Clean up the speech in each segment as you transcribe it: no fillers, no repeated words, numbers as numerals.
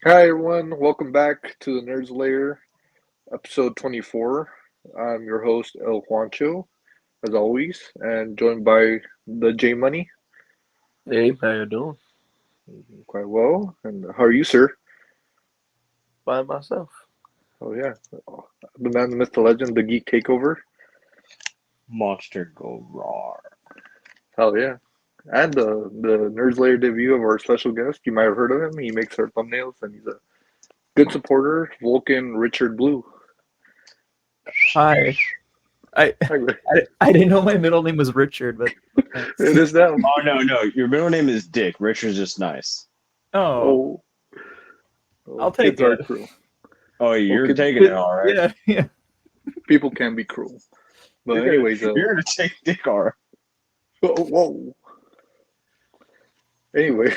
Hi everyone, welcome back to the Nerds Lair, episode 24. I'm your host El Juancho, as always, and joined by the J Money. Hey, how you doing? Quite well. And how are you, sir? By myself. Oh yeah, the man, the myth, the legend, the geek takeover. Monster go raw. Hell yeah. And the Nerds Lair debut of our special guest. You might have heard of him. He makes our thumbnails, and he's a good supporter. Vulcan Richard Blue. Hi. I, Hi, I didn't know my middle name was Richard, but thanks. it is now. Oh no, your middle name is Dick. Richard's just nice. Oh, Oh, oh, I'll take kids are it. cruel. Oh, Well, you're kids, taking it all right. Yeah, yeah. people can be cruel. But You're gonna anyways, you're gonna take Dick all right. whoa. Anyway,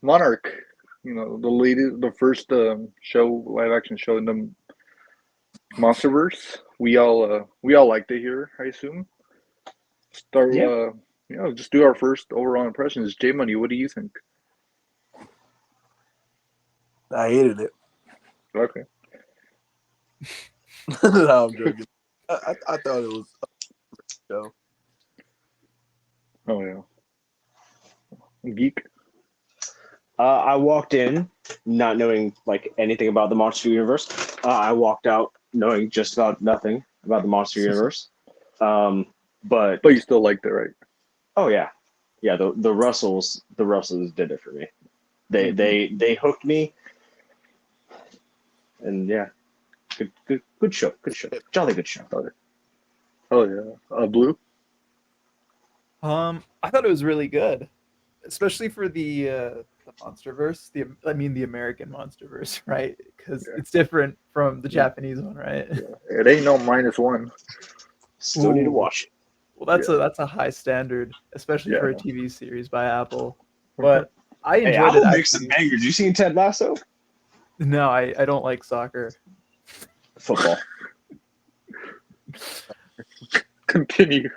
Monarch, the first show, live action show in the MonsterVerse. We all liked it here, I assume. Start, Yeah. just do our first overall impressions. J Money, what do you think? I hated it. Okay. No, I'm joking. I thought it was a show. Oh yeah. Geek. I walked in not knowing like anything about the Monster Universe. I walked out knowing just about nothing about the Monster Universe. But But you still liked it, right? oh yeah. The Russells did it for me. They Mhm. they hooked me, and yeah, good show, jolly good show. Oh yeah. Blue. I thought it was really good, especially for the MonsterVerse. The American MonsterVerse, right? Because Yeah. it's different from the Yeah. Japanese one, right? It ain't no -1. Still need to Ooh, watch it. well, that's a Yeah. that's a high standard, especially Yeah. for a TV series by Apple. But I Hey, enjoyed it Apple makes some actually. bangers. You seen Ted Lasso? No, I don't like soccer. Football. Continue.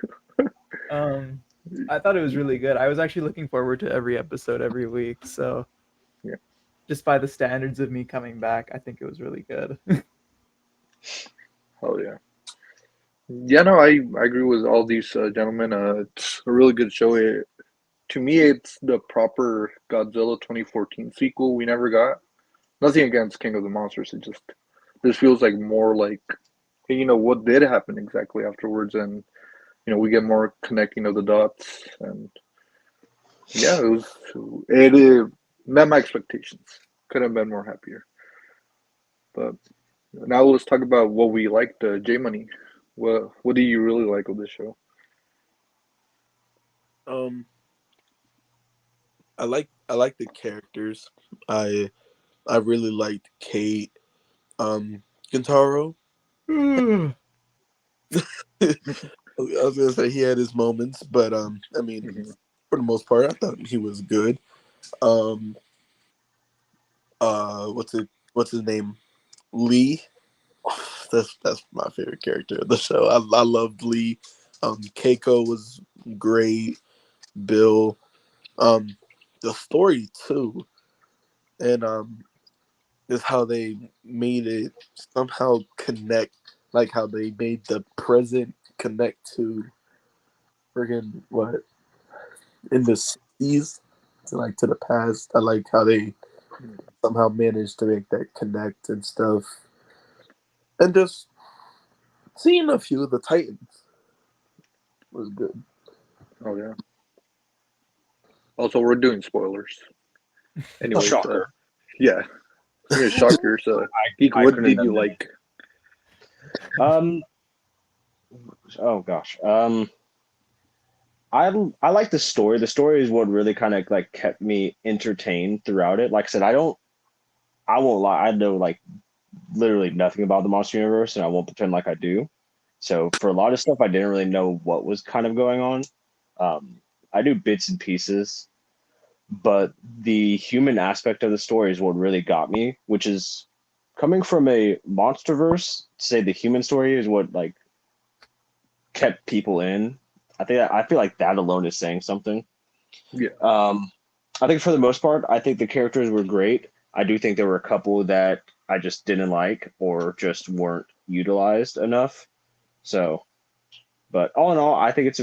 Um, I thought it was really good. I was actually looking forward to every episode every week. So Yeah. just by the standards of me coming back, I think it was really good. Oh yeah. Yeah, no, I agree with all these gentlemen. It's a really good show. To me, it's the proper Godzilla 2014 sequel we never got. Nothing against King of the Monsters. It just this feels like more like, hey, what did happen exactly afterwards, and we get more connecting of the dots, and yeah, it met my expectations. Couldn't have been more happier. But now let's talk about what we liked. J Money, what do you really like of this show? Um, I like the characters. I really liked Kate. Kentaro. Oh, I was gonna say he had his moments, but I mean, Mhm. for the most part, I thought he was good. Um, what's his name? Lee. That's my favorite character of the show. I loved Lee. Keiko was great. Bill. Um, the story too, and is how they made it somehow connect, like how they made the present connect to friggin' what in the '60s to like to the past. I like how they somehow managed to make that connect and stuff, and just seeing a few of the Titans was good. Oh yeah. Also, we're doing spoilers. Anyways, Shocker. yeah, yeah, shockers. Geek, I what couldn't have did you done like? that. Oh gosh. I like the story. The story is what really kind of like kept me entertained throughout it. Like I said, I won't lie. I know like literally nothing about the Monster Universe, and I won't pretend like I do. So for a lot of stuff, I didn't really know what was kind of going on. Um, I knew bits and pieces, but the human aspect of the story is what really got me, which is coming from a MonsterVerse. To say the human story is what like kept people in. I feel like that alone is saying something. Yeah. Um, I think for the most part, I think the characters were great. I do think there were a couple that I just didn't like or just weren't utilized enough. So, but all in all, I think it's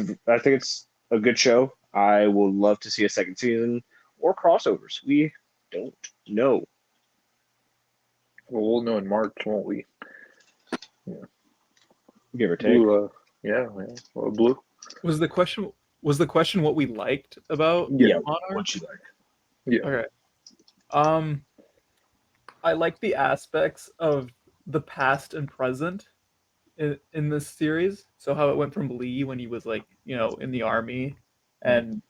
a good show. I would love to see a second season or crossovers. We don't know. Well, we'll know in March, won't we? Give or take. Blue, yeah, yeah. Well, blue. Was the question what we liked about Yeah, Yeah, Monarch? what you like? yeah. Okay. Um, I like the aspects of the past and present in this series. So how it went from Lee when he was like, in the army, and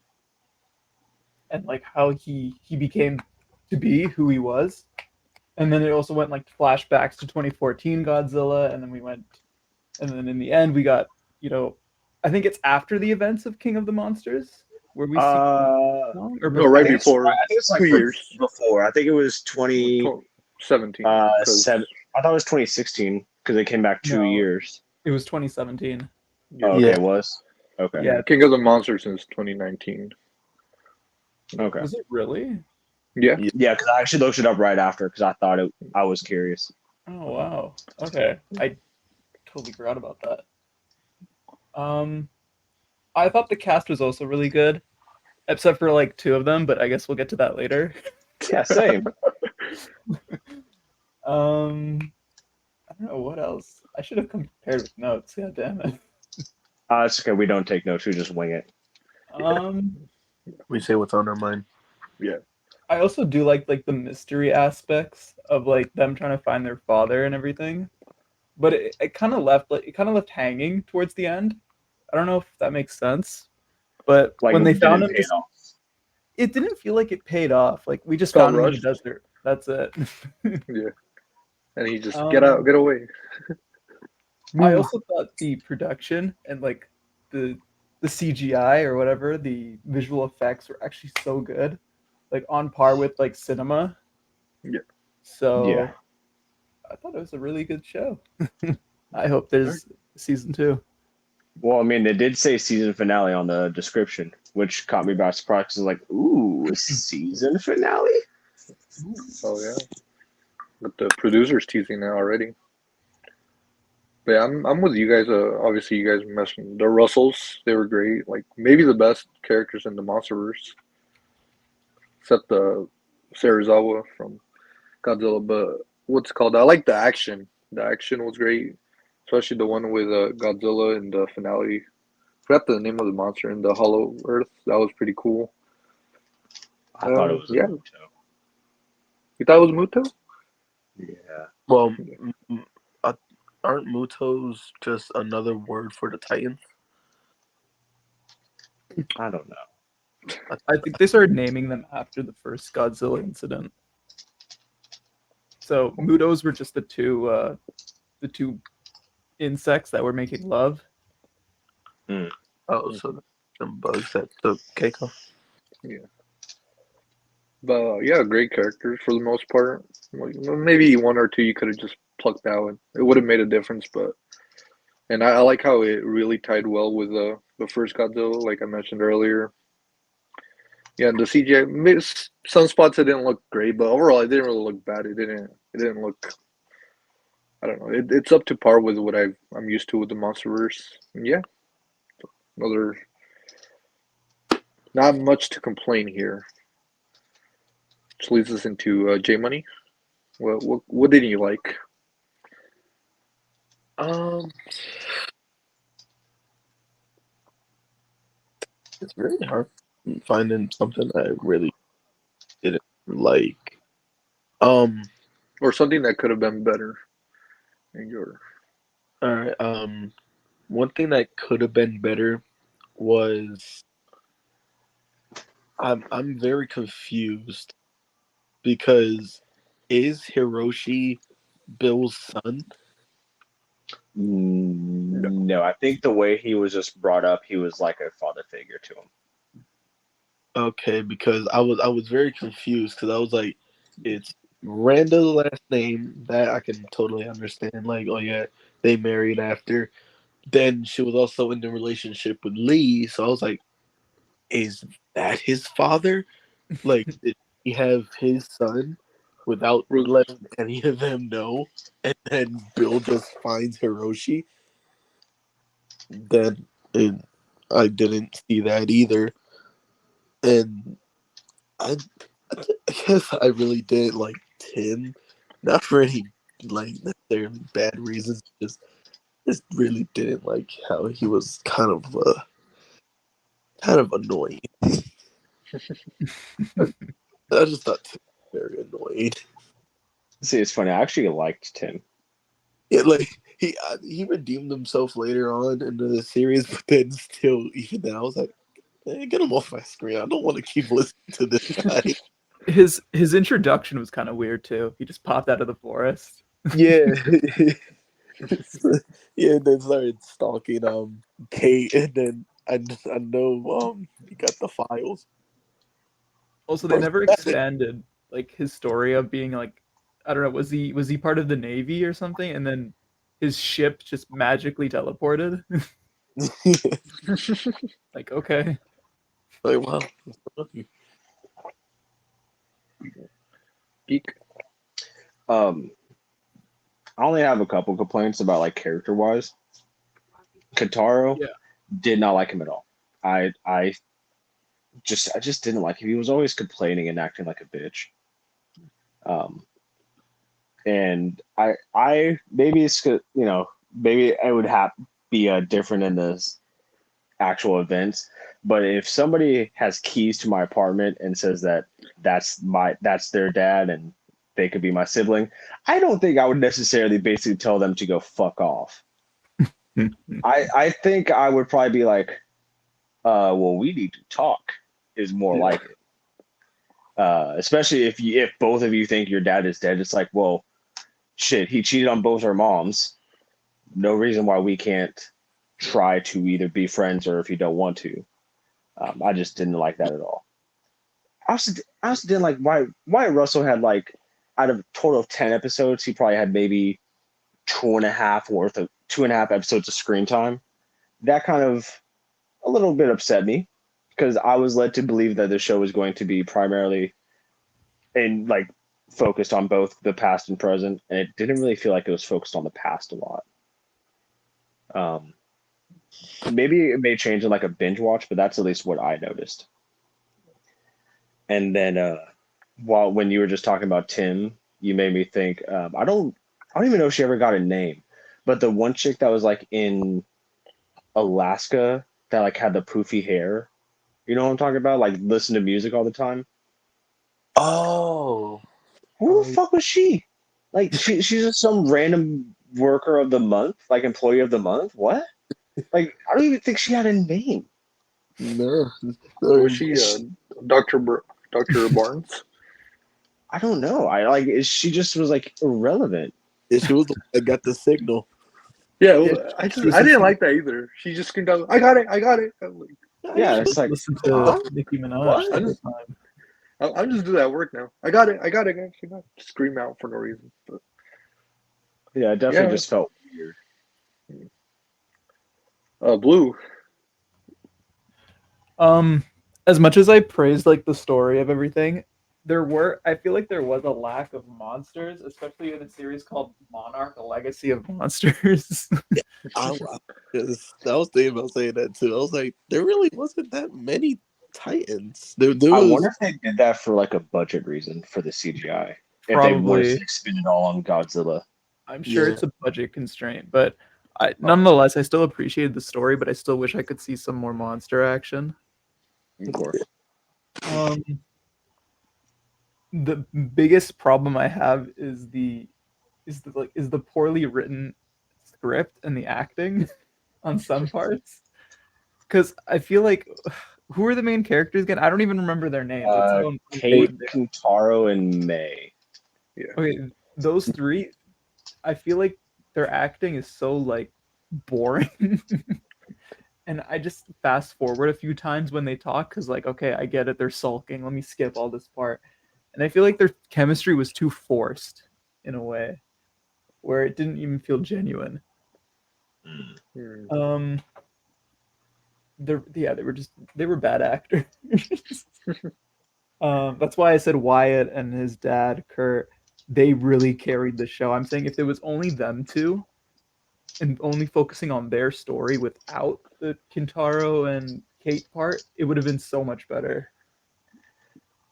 like how he became to be who he was. And then it also went like flashbacks to 2014 Godzilla, and then and then in the end we got, I think it's after the events of King of the Monsters where we see or No, right I think before. it's before I think it's like 2 years, before. I think it was 17. Because seven. I thought it was 2016 because they came back two No, years. it was 2017. Oh, yeah, okay, Yeah. it was. Okay. Yeah, King of the Monsters since 2019. Okay. was it really? Yeah, Yeah, because I actually looked it up right after because I thought it. I was curious. Oh wow. Okay, I totally forgot about that. Um, I thought the cast was also really good, except for like two of them, but I guess we'll get to that later. Yeah, same. Um, I don't know what else. I should have compared with notes. God damn it. It's okay. We don't take notes. We just wing it. Um, We say what's on our mind. yeah. I also do like the mystery aspects of like them trying to find their father and everything, but it kind of left hanging towards the end. I don't know if that makes sense, but Like when they it found didn't him, pay off. it didn't feel like it paid off. Like we just Felt found him in the rushed. desert. That's it. Yeah, and he just um, get away. I Move. also thought the production and like the CGI or whatever, the visual effects were actually so good, like on par with like cinema. Yeah. Yeah. So I thought it was a really good show. I hope there's season two. Well, I mean, they did say season finale on the description, which caught me by surprise. Cause like, ooh, a season finale? Oh yeah. But the producers teasing now already. But yeah, I'm with you guys. Obviously you guys mentioned the Russells. They were great. Like maybe the best characters in the MonsterVerse, except the Serizawa from Godzilla. But what's it called? I like the action. The action was great, especially the one with Godzilla in the finale. Forgot the name of the monster in the Hollow Earth. That was pretty cool. I thought it was a Yeah, Muto. you thought it was Muto? Yeah. Well, uh, aren't Mutos just another word for the Titans? I don't know. I think they started naming them after the first Godzilla incident. So Mudos were just the two insects that were making love. Oh, so some bugs that took Keiko. Yeah, but yeah, great characters for the most part. Like, maybe one or two you could have just plucked out, and it would have made a difference. But and I like how it really tied well with the first Godzilla, like I mentioned earlier. Yeah, and the CGI, some spots it didn't look great, but overall it didn't really look bad. It didn't look. I don't know. It's up to par with what I'm used to with the MonsterVerse. And yeah, another not much to complain here. Which leads us into J Money. What didn't you like? Um, it's really hard finding something I really didn't like. Um, Or something that could have been better in your all right. One thing that could have been better was I'm very confused because is Hiroshi Bill's son? no. No, I think the way he was just brought up, he was like a father figure to him. Okay, because I was very confused because I was like, it's Randa's last name that I can totally understand. Like, oh yeah, they married after. Then she was also in the relationship with Lee, so I was like, is that his father? Like, did he have his son without Ru- letting any of them know, and then Bill just finds Hiroshi? Then and I didn't see that either, and I, I guess I really didn't like Tim, not for any like necessarily bad reasons, just really didn't like how he was kind of annoying. I just thought Tim was very annoying. See, it's funny. I actually liked Tim. Yeah, like he redeemed himself later on in the series, but then still, even then, I was like, get him off my screen. I don't want to keep listening to this guy. His introduction was kind of weird too. He just popped out of the forest. Yeah, yeah. And then started stalking Kate, and then I know he got the files. Also, they Bro, never expanded like his story of being like, I don't know, was he part of the Navy or something, and then his ship just magically teleported. Like, okay. like wow. Geek. Um, I only have a couple complaints about like character wise. Kataro Yeah. did not like him at all. I just didn't like him. He was always complaining and acting like a bitch. Um, and I maybe maybe it would have be different in this actual events. But if somebody has keys to my apartment and says that that's their dad and they could be my sibling, I don't think I would necessarily basically tell them to go fuck off. I think I would probably be like, well, we need to talk is more Yeah. like it. Especially if both of you think your dad is dead, it's like, well, shit, he cheated on both our moms. No reason why we can't try to either be friends or if you don't want to. I just didn't like that at all. I also didn't like why Russell had like out of a total of 10 episodes, he probably had maybe 2.5 episodes of screen time. That kind of a little bit upset me because I was led to believe that the show was going to be primarily and like focused on both the past and present, and it didn't really feel like it was focused on the past a lot. Um, Maybe it may change in like a binge watch, but that's at least what I noticed. And then while when you were just talking about Tim, you made me think. I don't even know if she ever got a name, but the one chick that was like in Alaska that like had the poofy hair. You know what I'm talking about? Like listen to music all the time. Oh, Who the um, fuck was she? Like she's just some random worker of the month, like employee of the month. What? Like I don't even think she had a name. no, Was no. she Doctor Doctor Barnes? I don't know. I like she just was like irrelevant. Yeah, she was the one that got the signal. Yeah, Yeah, well, she was I just didn't like that either. She just screamed out, "I got it! I got it!" I'm like, Yeah, it's like listen to huh? Nicki Minaj What? the I whole just time. I'm just do that at work now. I got it! I got it! Guys. You know, scream out for no reason. But Yeah, it definitely yeah, just felt weird. Blue. Um, as much as I praised like the story of everything, I feel like there was a lack of monsters, especially in a series called Monarch: A Legacy of Monsters. I was thinking about saying that too. I was like, there really wasn't that many Titans. There I was. wonder if they did that for like a budget reason for the CGI. If they wanted Probably, to spend it all on Godzilla. I'm sure Yeah, it's a budget constraint, but nonetheless, I still appreciated the story, but I still wish I could see some more monster action. Of course. Um, the biggest problem I have is the poorly written script and the acting on some parts. Because I feel like who are the main characters again? I don't even remember their names. That's how Kate, unimportant they Kintaro, and May. Yeah, are. Okay, those three, I feel like their acting is so like boring. And I just fast forward a few times when they talk because like, okay, I get it, they're sulking. Let me skip all this part. And I feel like their chemistry was too forced in a way where it didn't even feel genuine. hmm. Um, they were bad actors. That's why I said Wyatt and his dad, Kurt, they really carried the show. I'm saying if it was only them two and only focusing on their story without the Kintaro and Kate part, it would have been so much better.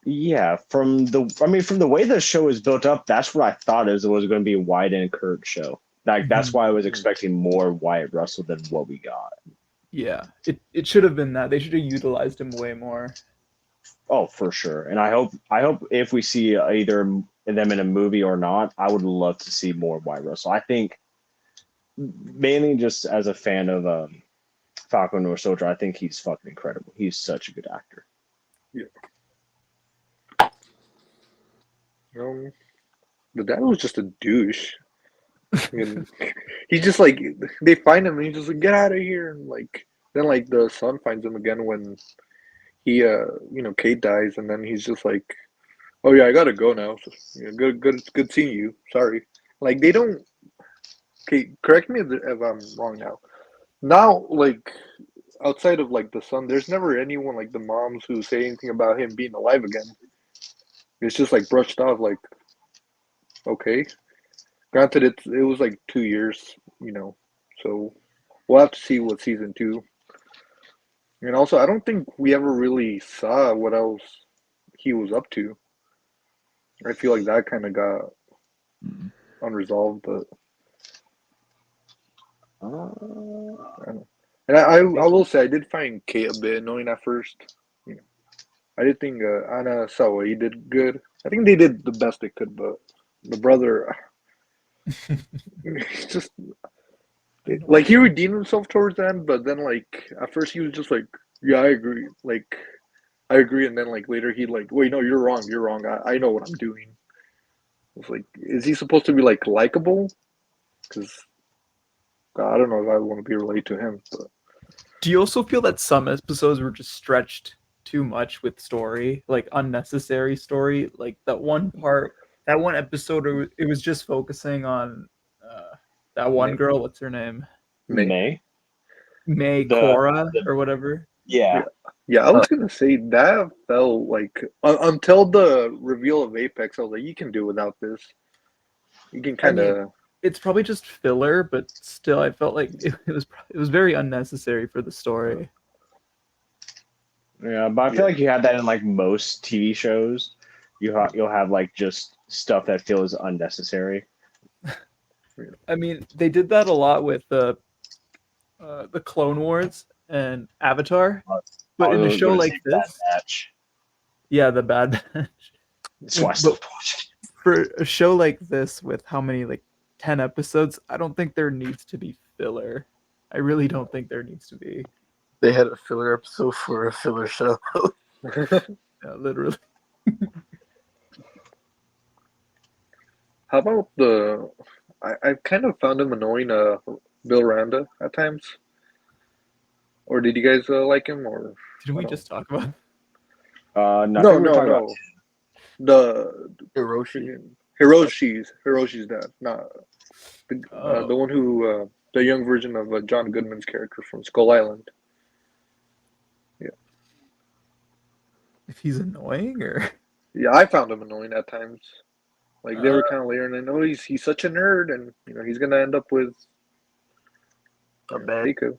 Yeah, from the way the show is built up, that's what I thought it was going to be a Wyatt and Kurt show. Like that's Mhm. why I was expecting more Wyatt Russell than what we got. Yeah, it should have been that. They should have utilized him way more. Oh, for sure. And I hope if we see either them in a movie or not, I would love to see more Wyatt Russell. I think mainly just as a fan of Falcon or Soldier, I think he's fucking incredible. He's such a good actor. Yeah. The dad was just a douche. And he's just like they find him and he's just like get out of here and like then like the son finds him again when he Kate dies and then he's just like oh yeah I gotta go now so, good seeing you sorry like they don't okay correct me if I'm wrong now like outside of like the son there's never anyone like the moms who say anything about him being alive again it's just like brushed off like okay granted it was like 2 years so we'll have to see what season two. And also, I don't think we ever really saw what else he was up to. I feel like that kind of got unresolved, but I don't know. And I think will say I did find Kate a bit annoying at first. You know, I did think Anna Sawai did good. I think they did the best they could, but the brother, he's just like he Annoying. redeemed himself towards the end, but then like at first he was just like, yeah, I agree, like I agree, and then like later he like, wait, no, you're wrong. I know what I'm doing. It's like, is he supposed to be like likable? Because I don't know if I want to be related to him. But Do you also feel that some episodes were just stretched too much with story, like unnecessary story? Like that one episode, it was just focusing on that one May, girl. What's her name? May, May May the, Cora the or whatever. yeah. yeah, yeah. I Uh, was gonna say that felt like until the reveal of Apex, I was like, you can do without this. You can I kind mean, of, it's probably just filler, but still, I felt like it was very unnecessary for the story. Yeah, but I feel yeah, like you have that in like most TV shows. You'll have like just stuff that feels unnecessary. yeah. I mean, they did that a lot with the Clone Wars and Avatar, but I in a was show going to say like Bad this, Batch. yeah, the Bad Batch. That's why I But stopped watching. for a show like this with how many like 10 episodes, I don't think there needs to be filler. I really don't think there needs to be. they had a filler episode for a filler show. Yeah, literally. How about the? I kind of found him annoying. Bill Randa at times. Or did you guys like him? Or Didn't I we don't. just talk about? No, I think No, we were no, talking about no. The Hiroshi. freaking Hiroshi's dad, not the Oh, one who the young version of John Goodman's character from Skull Island. Yeah, if he's annoying or yeah, I found him annoying at times. Like they uh, were kind of layering in, oh, he's such a nerd, and he's gonna end up with A bad. Keiko.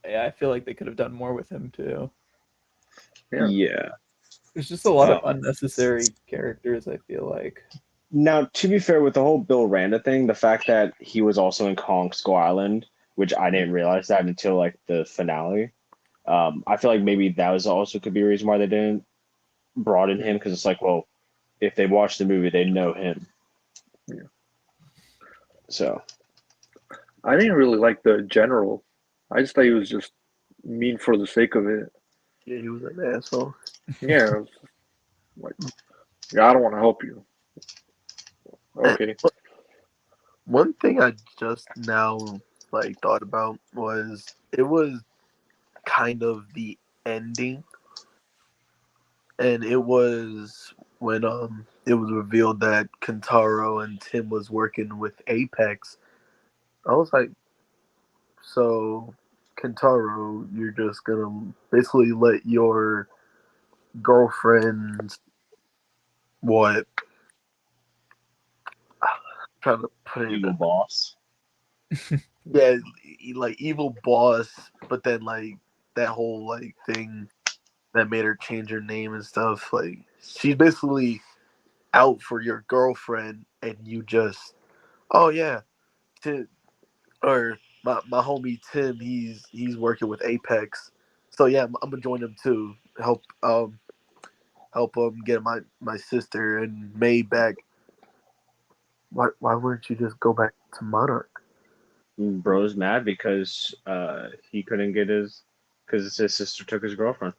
yeah, I feel like they could have done more with him too. Yeah, yeah. There's just a lot of Uh, unnecessary characters. I feel like. Now, to be fair, with the whole Bill Randa thing, the fact that he was also in Kong Skull Island, which I didn't realize that until like the finale. I feel like maybe that was also could be a reason why they didn't broaden him because it's like, well, if they watch the movie, they know him. yeah. So I didn't really like the general. I just thought he was just mean for the sake of it. Yeah, he was an asshole. Yeah, it was like yeah, I don't want to help you. And Okay. one thing I just now thought about was it was kind of the ending, and it was when it was revealed that Kentaro and Tim was working with Apex. I was like, so Kentaro, you're just gonna basically let your girlfriend's what? Trying to put it Evil boss. yeah, like evil boss, but then like that whole like thing that made her change her name and stuff. Like she's basically out for your girlfriend, and you just oh yeah, Tim or my homie Tim, he's working with Apex, so yeah, I'm gonna join him too. Help get my sister and May back. Why wouldn't you just go back to Monarch? Bro's mad because he couldn't get because his sister took his girlfriend.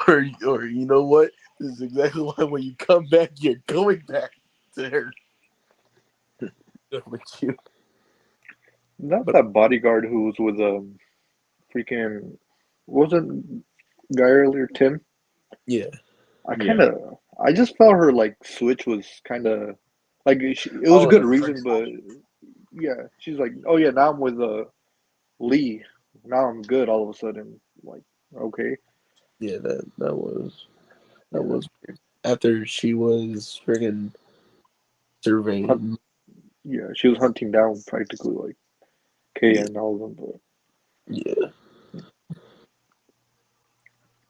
or you know what? This is exactly why when you come back, you're going back to her with you. Not But that bodyguard who was with freaking wasn't guy earlier, Tim. yeah, I kind Yeah. of I just felt her like switch was kind of like it was a oh, good the reason, first but yeah, she's like, oh yeah, now I'm with Lee. Now I'm good. All of a sudden, like okay, yeah, that yeah, was weird. After she was friggin' hunt, surveying, yeah, she was hunting down practically like K yeah, and all of them. yeah,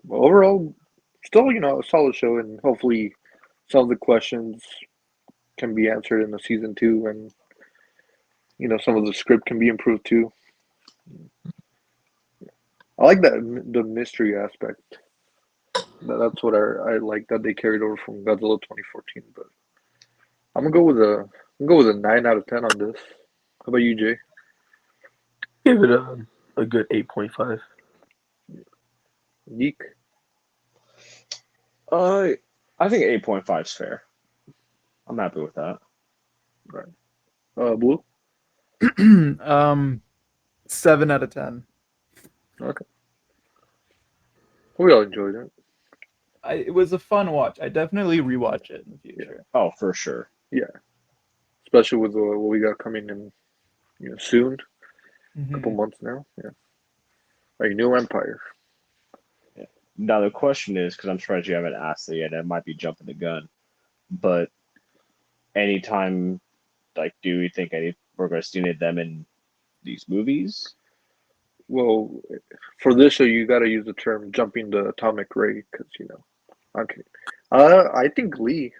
But overall, still a solid show, and hopefully some of the questions can be answered in the season two, and some of the script can be improved too. I like that the mystery aspect. That's what I like that they carried over from Godzilla 2014. But I'm gonna go with a 9 out of 10 on this. How about you, Jay? give it a good 8.5. Geek, Uh, I think 8.5 is fair. I'm happy with that. right? Blue. 7 out of 10. Okay, we all enjoyed it. It was a fun watch. I definitely rewatch it in the Yeah, future. Oh, for sure. yeah. Especially with what we got coming in, soon. A couple Hmm. months now. Yeah, like New Empire. Yeah. Now the question is, because I'm surprised you haven't asked it yet, it might be jumping the gun, but anytime, like, do we think we're going to see any of them in these movies? Well, for this show, you got to use the term "jumping the atomic ray" because Okay. I think Lee,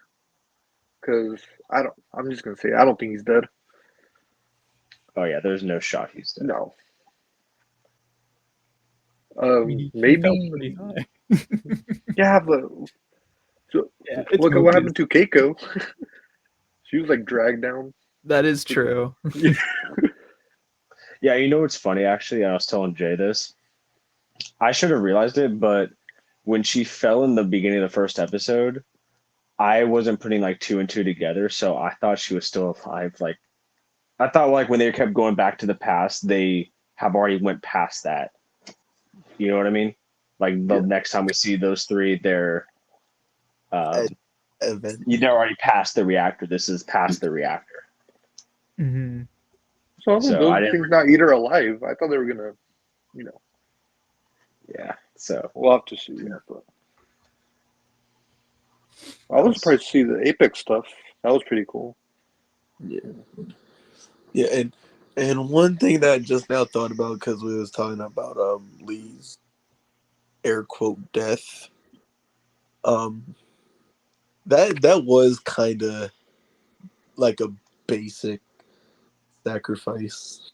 because I don't. I'm just gonna say I don't think he's dead. Oh yeah, there's no shot he's dead. No. I mean, he fell Maybe. pretty high. Yeah, but so Yeah, it's what movies. happened to Keiko? She was like dragged down. That is true. Yeah. Yeah, you know what's funny actually? I was telling Jay this. I should have realized it, but when she fell in the beginning of the first episode, I wasn't putting like two and two together, so I thought she was still alive. Like I thought like when they kept going back to the past, they have already went past that. You know what I mean? Like the Yeah. next time we see those three, At um event. they're already past the reactor. This is past the reactor. Hmm. So how are So I those didn't things not eat her alive? I thought they were gonna. You know, yeah. So we'll have to see. Yeah, but I that was was surprised to see the Apex stuff. That was pretty cool. Yeah, yeah, and one thing that I just now thought about because we was talking about Lee's air quote death. Um, that was kind of like a basic sacrifice,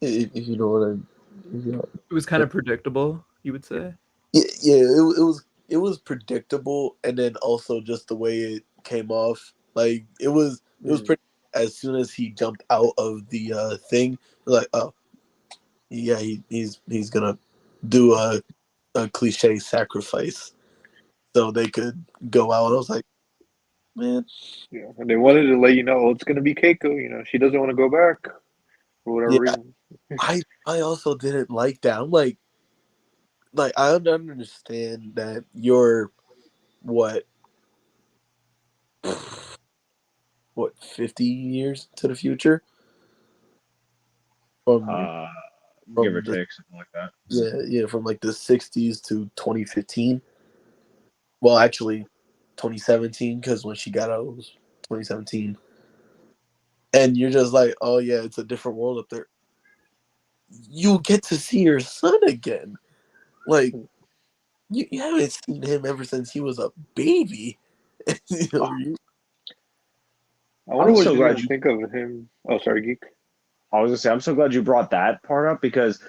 if you know what I. You know, It was kind of predictable, you would say. yeah, yeah, it was predictable, and then also just the way it came off, like it was Mm, pretty. As soon as he jumped out of the thing, like oh yeah, he's gonna do a cliche sacrifice so they could go out. I was like, man, yeah, and they wanted to let you know it's gonna be Keiko. She doesn't want to go back for whatever yeah, reason. I also didn't like that. I'm like I don't understand that you're what what 50 years to the future. from Give or the take something like that. yeah from like the 60s to 2015. Well, actually, 2017 because when she got out it was 2017. And you're just like, oh yeah, it's a different world up there. You get to see your son again. Like you haven't seen him ever since he was a baby. You know, I wonder I'm what so she's glad gonna you. think of him. Oh, sorry, geek. I was gonna say I'm so glad you brought that part up because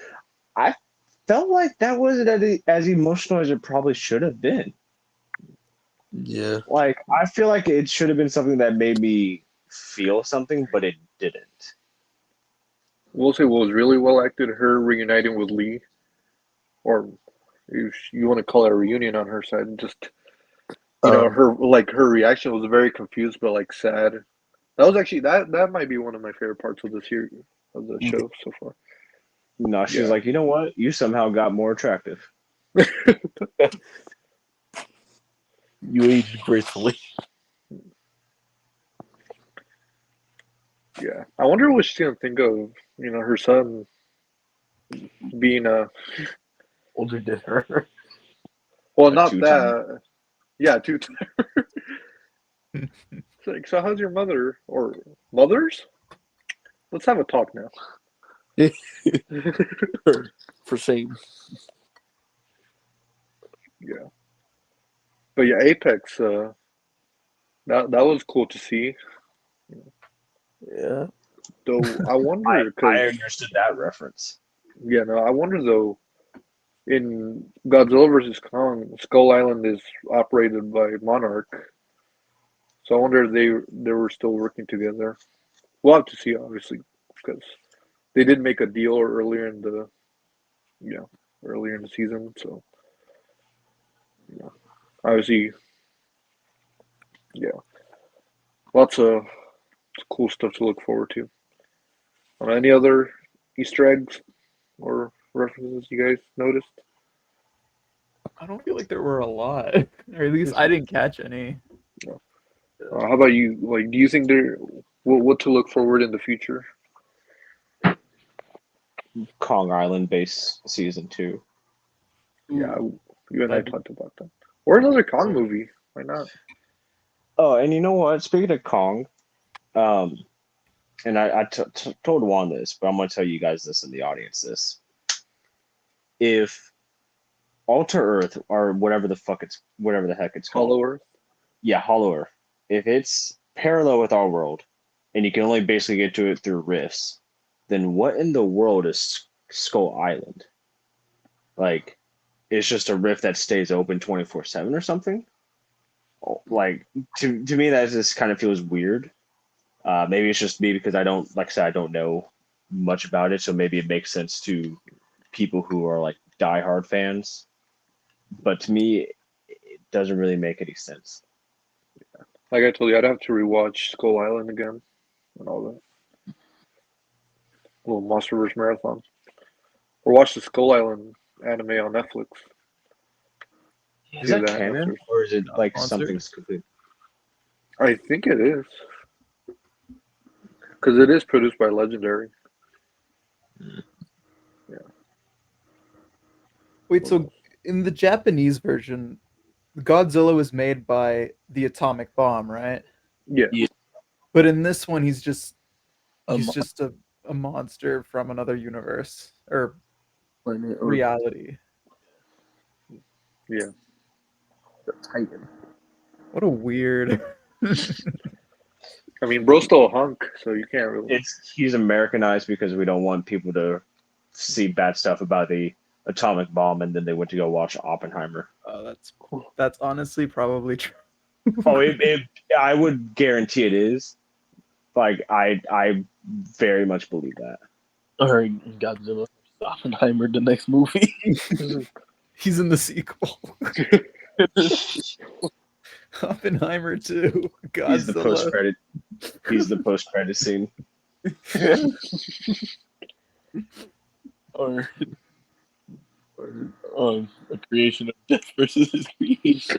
I felt like that wasn't as emotional as it probably should have been. yeah. Like I feel like it should have been something that made me feel something, but it didn't. We'll say what was really well acted, her reuniting with Lee, or if you want to call it a reunion on her side. Just Um, her reaction was very confused but like sad. That was actually that might be one of my favorite parts of the series of the show so far. No, she's Yeah, like, you know what? You somehow got more attractive. you aged gracefully. yeah. I wonder what she's gonna think of her son being a Older than her. well, A not two-time. that. Yeah, two. It's like, so how's your mother or mothers? Let's have a talk now. For shame. Yeah, but yeah, Apex. That was cool to see. Yeah. Though I wonder I because understood that reference. yeah, no, I wonder though. In Godzilla versus Kong, Skull Island is operated by Monarch, so I wonder if they were still working together. We'll have to see, obviously, because they did make a deal yeah earlier in the season. So yeah, obviously, yeah, lots of cool stuff to look forward to. Any other Easter eggs or references you guys noticed? I don't feel like there were a lot, or at least I didn't catch any. No. How about you? Like, do you think there what to look forward in the future? Kong Island base season 2. Yeah, Ooh, you and I that'd be talked about that. Or another Kong Oh, movie. Why not? oh, and you know what? Speaking of Kong, um, and I told Juan this, but I'm gonna tell you guys this in the audience. This if Alter Earth or whatever the heck it's called, Hollow Earth. yeah, Hollow Earth. If it's parallel with our world, and you can only basically get to it through rifts, then what in the world is Skull Island? Like, it's just a rift that stays open 24/7 or something. Like to me, that just kind of feels weird. Maybe it's just me because I don't, like I said, I don't know much about it, so maybe it makes sense to people who are like diehard fans. But to me, it doesn't really make any sense. Like I told you, I'd have to rewatch Skull Island again and all that. Little Monsterverse marathon. Or watch the Skull Island anime on Netflix. Is Do that that canon after. or is it not like sponsored. something's complete? I think it is. Because it is produced by Legendary. Yeah. Wait, so in the Japanese version, Godzilla was made by the atomic bomb, right? Yeah. Yeah. But in this one, Um, he's just a monster from another universe or planet or reality. Yeah. the Titan. What a weird. I mean, bro's still a hunk, so you can't really. He's Americanized because we don't want people to see bad stuff about the atomic bomb, and then they went to go watch Oppenheimer. Oh, that's honestly probably true. Oh, I would guarantee it is. Like I very much believe that. Or Godzilla Oppenheimer, the next movie. He's in the sequel. Oppenheimer 2. He's the post Godzilla. credit. He's the post credit scene. or a creation of death versus his creation.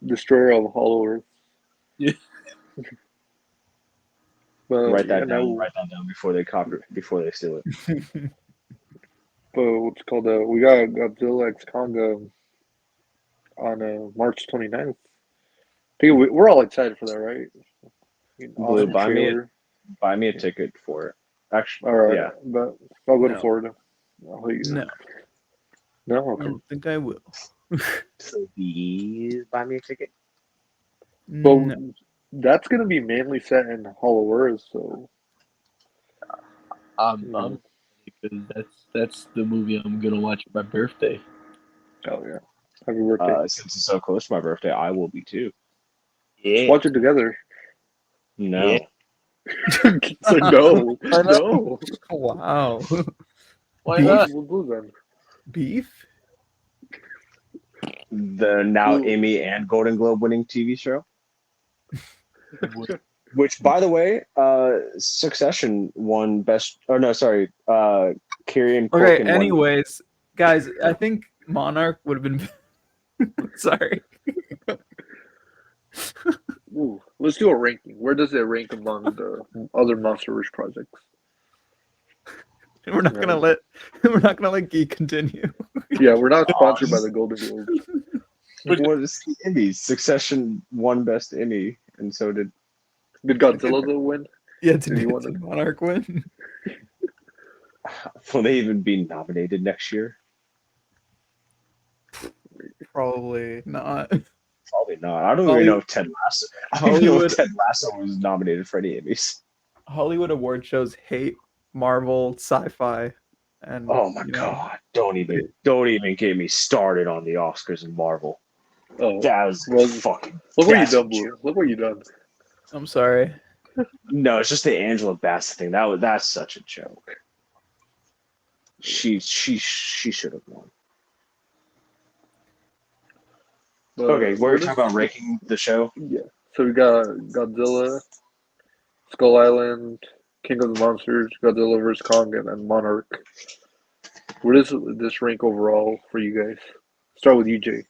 Destroyer of Hollow Earth. Yeah. But Write yeah, that down. now, Write that down before they steal it. but what's called we got Godzilla X Kong on March 29th. I think we're all excited for that, right? Blue, Awesome trailer. buy me a ticket for it. All Actually, right, yeah. but I'll go to No, Florida. I'll let you know. no, No, I okay. don't think I will. Please buy me a ticket. Well, No, that's gonna be mainly set in Hollow Earth, so I'm you I'm know. because that's the movie I'm gonna watch for my birthday. Oh yeah, happy birthday! Since it's so close to my birthday, I will be too. Let's Yeah, watch it together. yeah. No. So no, Why not? no. wow, Why We'll watch beef, not? it with Blue then. beef. The now Blue. Emmy and Golden Globe winning TV show. What- Which, by the way, Succession won best. Oh no, sorry, Kieran Okay. Culkin won. Anyways, guys, I think Monarch would have been. Sorry, Ooh, let's do a ranking. Where does it rank among the other Monster-ish projects? we're not gonna Right. let we're not gonna let Geek continue. Yeah, we're not Oh, sponsored by the Golden Globes. what is the Emmys? Succession won best Emmy, and so did. Did Godzilla though win? Yeah, Did he win did it? Monarch win? Will they even be nominated next year? Probably not. Probably not. I don't even know Hollywood, if Ted Lasso. I don't even know if Hollywood, Ted Lasso was nominated for any Emmys. Hollywood award shows hate Marvel sci-fi, and Oh my god! Don't even get me started on the Oscars and Marvel. Oh, That was well, fucking. look what you That's a done, Blue. joke. Look what you done. I'm sorry. No, it's just the Angela Bassett thing. That's such a joke. She should have won. Okay, But what are where you talking does about ranking the show? yeah? So we got Godzilla, Skull Island, King of the Monsters, Godzilla vs Kong, and then Monarch. Where does this rank overall for you guys? Start with you, Jay.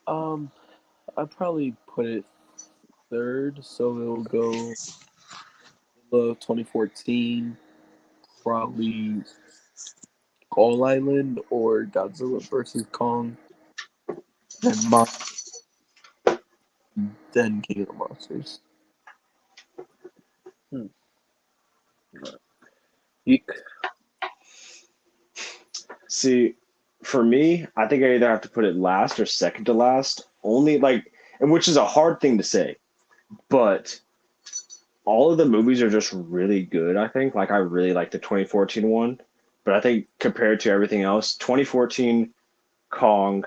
Um, I'd probably put it third, so it'll go the 2014, probably Skull Island or Godzilla versus Kong, then then King of the Monsters. Hmm. Eek. See, for me, I think I either have to put it last or second to last. Only like, and which is a hard thing to say, but all of the movies are just really good. I think. Like, I really like the 2014 one, but I think compared to everything else, 2014 Kong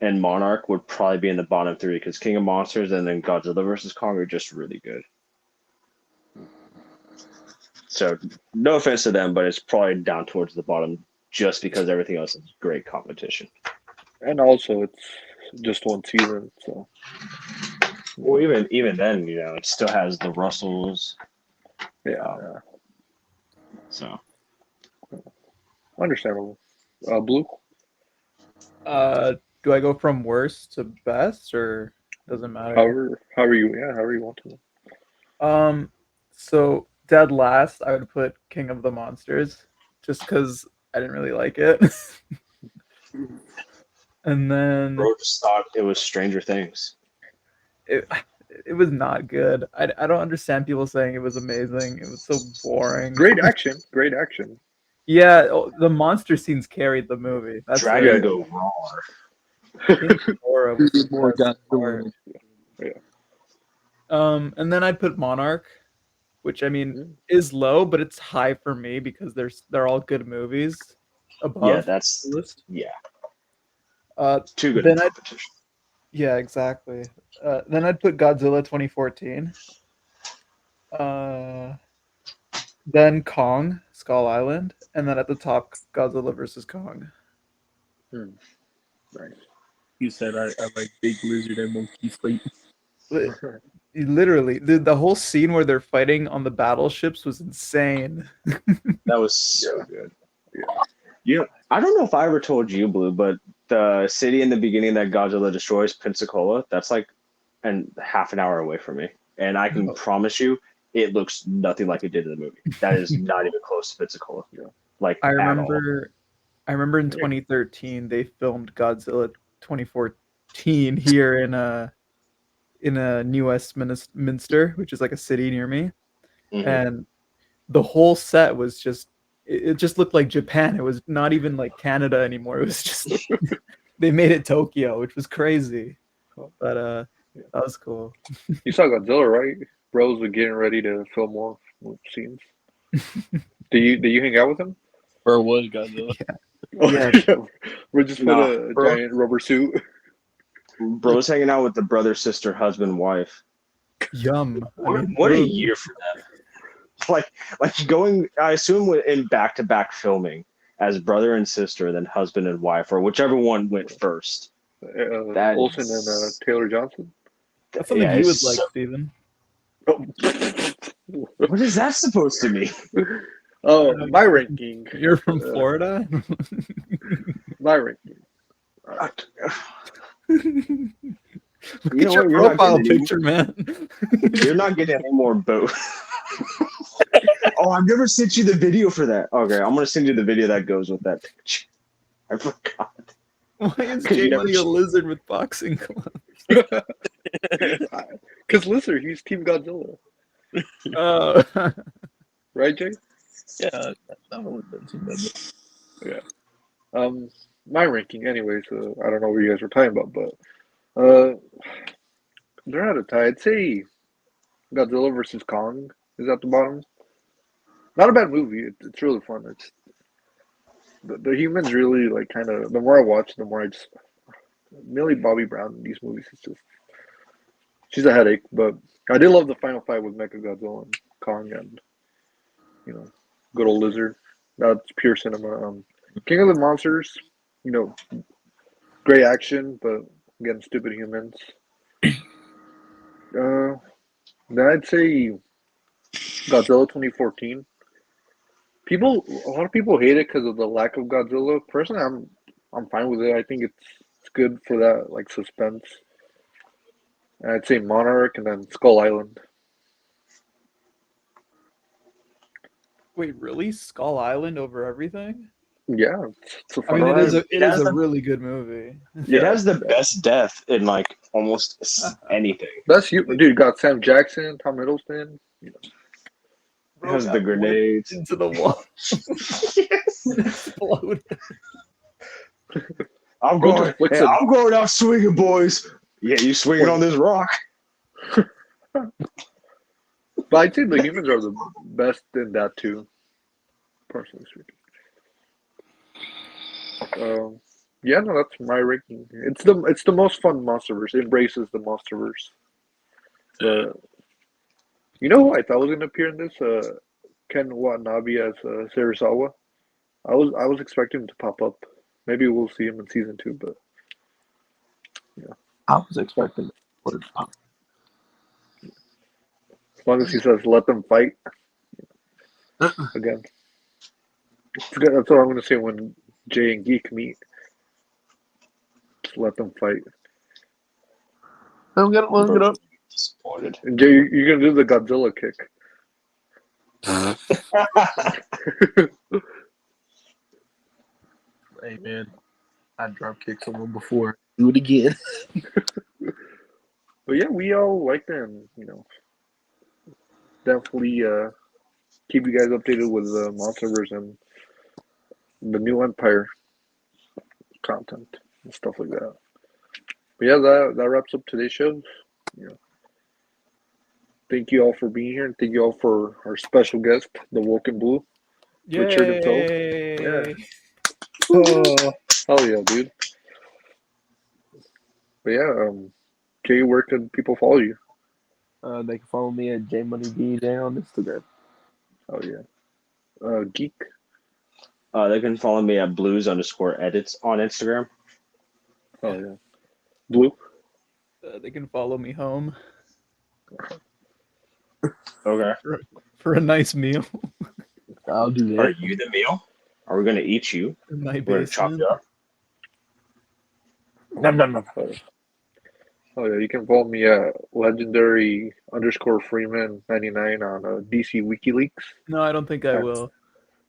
and Monarch would probably be in the bottom three because King of Monsters and then Godzilla versus Kong are just really good. So no offense to them, but it's probably down towards the bottom just because everything else is great competition. And also, it's just one season, so Well, even then, it still has the Russells. yeah, Um, yeah. so Understandable. Blue. Do I go from worst to best, or doesn't matter? However you, yeah, however you want to. So dead last, I would put King of the Monsters, just because I didn't really like it. And then bro just thought it was Stranger Things. it it was not good. I don't understand people saying it was amazing. It was so boring. Great action, great action. Yeah, the monster scenes carried the movie. That's Yeah, Dragon it. go raw. King Ghidorah was the More best part. Godzilla. yeah. And then I'd put Monarch, which I mean Mm. is low, but it's high for me because they're all good movies Yeah, above that's the list. yeah, Uh, too good of then I competition. Yeah, exactly. Then I'd put Godzilla 2014. Uh, then Kong, Skull Island, and then at the top, Godzilla versus Kong. Hmm. Nice. You said I like Big Lizard and Monkey Fight. Li- Literally, the whole scene where they're fighting on the battleships was insane. That was Yeah, so good. yeah. I don't know if I ever told you, Blue, but the city in the beginning that Godzilla destroys, Pensacola, that's like half an hour away from me. and I can promise you, it looks nothing like it did in the movie. That is not even close to Pensacola, like I at all. remember in 2013 they filmed Godzilla 2014 here in a New Westminster, which is like a city near me, and the whole set was just it just looked like Japan. It was not even like Canada anymore. It was just they made it Tokyo, which was crazy. But that was cool. You saw Godzilla, right? Bros were getting ready to film more scenes. Do you hang out with him? Or was Godzilla? Oh, Yeah. yeah. We're just put Nah, a bro. giant rubber suit. Bro's hanging out with the brother, sister, husband, wife. Yum. I mean, What a ooh. year for them! Like going. I assume in back-to-back filming as brother and sister, then husband and wife, or whichever one went first. That Olsen and is, Taylor Johnson. That's something yeah. you would It's like, so, Steven. Oh, what is that supposed to mean? oh, my ranking. You're from Florida? My ranking. Look You at know your what? You're not profile getting any. picture, man. You're not getting any more both. Oh, I've never sent you the video for that. Okay, I'm gonna send you the video that goes with that picture. I forgot. Why is 'Cause J you never Money a lizard with boxing gloves? Because Lizard, he's Team Godzilla. Oh. Right, Jay? Yeah, that would have been too bad. Yeah. My ranking, anyways. I don't know what you guys were talking about, but they're at a tie. I'd say Godzilla versus Kong is at the bottom. Not a bad movie. It's really fun. It's the humans really like kind of. The more I watch, the more I just Millie Bobby Brown in these movies is just she's a headache. But I did love the final fight with Mechagodzilla and Kong and good old Lizard. That's pure cinema. King of the Monsters, you know, great action, but again, stupid humans. Then I'd say Godzilla 2014. A lot of people hate it because of the lack of Godzilla. Personally, I'm fine with it. I think it's good for that like suspense. And I'd say Monarch and then Skull Island. Wait, really? Skull Island over everything? Yeah, it's a I fun mean, ride. it is a really good movie. It Yeah, has the best death in like almost anything. that's you, dude. Got Sam Jackson, Tom Hiddleston. It Bro has the got whipped grenades. into the wall Yes. and exploded. I'm Bro going. just flicks Hey, a. I'm going out swinging, boys. Yeah, you swinging on this rock. But I'd say the humans are the best in that too, personally speaking. Um, yeah, no, that's my ranking. It's the most fun MonsterVerse. It embraces the MonsterVerse. The You know who I thought was gonna appear in this? Ken Watanabe as Sarasawa. I was expecting him to pop up. Maybe we'll see him in season 2, but yeah. I was expecting it. As long as he says let them fight again. That's what I'm gonna say when Jay and Geek meet. Just let them fight. Let him get up. Disappointed. And Jay, you're gonna do the Godzilla kick. Hey man, I drop kicked someone before. Do it again. But yeah, we all like them. Definitely keep you guys updated with the MonsterVerse and the new Empire content and stuff like that. But yeah, that wraps up today's show. You know, thank you all for being here, and thank you all for our special guest, the Woken Blue, Richard himself. Yeah, Yay! Oh, hell yeah, dude. But yeah, Jay, where can people follow you? They can follow me at JMoneyDJ on Instagram. Oh yeah, Geek. they can follow me at blues_edits on Instagram. Oh yeah, Blue. They can follow me home Okay. for a nice meal I'll do Are that. you the meal? Are we gonna eat you? in my We're gonna chop basement. you up. No. Oh, Oh yeah, you can follow me at legendary_Freeman 99 on DC WikiLeaks. No, I don't think I And, will.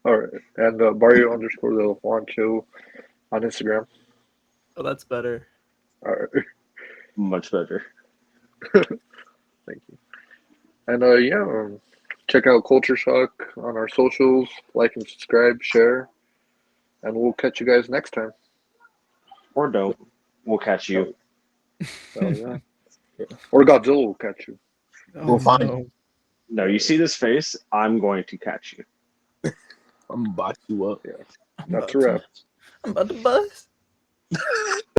all right, and Barrio_ the Juancho on Instagram. Oh, that's better. All right, Much better. thank you. And yeah, check out Culture Shock on our socials. Like and subscribe, share, and we'll catch you guys next time. Or don't. We'll catch you. Oh, oh yeah. Or Godzilla will catch you. Oh We'll find. no. No, you see this face? I'm going to catch you. I'm gonna box you up. Yeah, I'm that's about a to wrap. I'm about to bust.